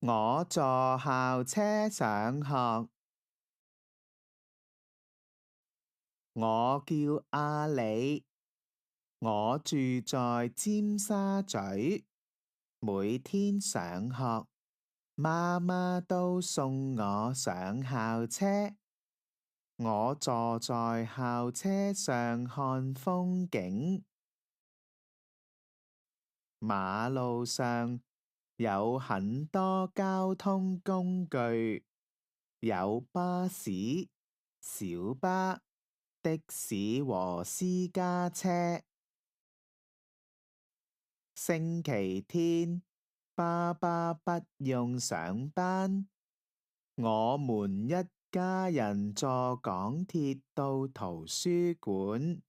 我坐校車上學。我叫阿里，我住在尖沙咀。每天上學，媽媽都送我上校車。我坐在校車上看風景。馬路上有很多交通工具，有巴士、小巴、的士和私家車。星期天，爸爸不用上班，我們一家人坐港鐵到圖書館。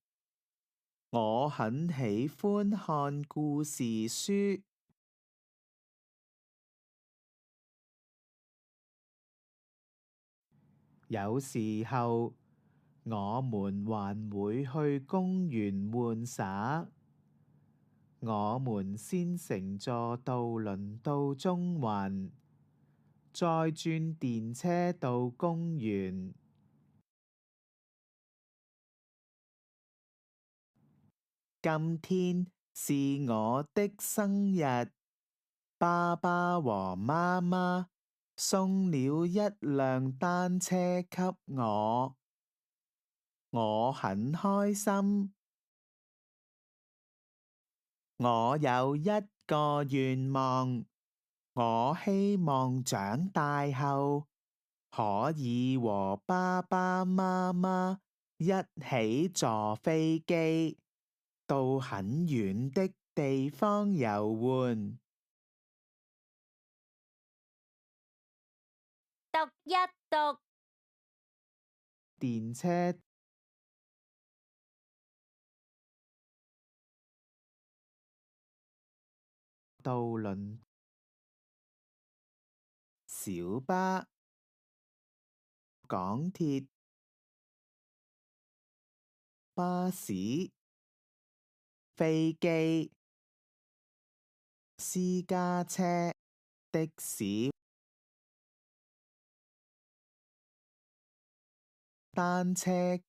我很喜歡看故事書。有時候，我們還會去公園玩耍。我們先乘坐渡輪到中環，再轉電車到公園。今天是我的生日，爸爸和媽媽送了一輛單車給我，我很開心。我有一個願望，我希望長大後可以和爸爸媽媽一起坐飛機到很遠的地方遊玩。讀一讀。電車、渡輪、小巴、港鐵、巴士、飛機、私家車、的士、單車。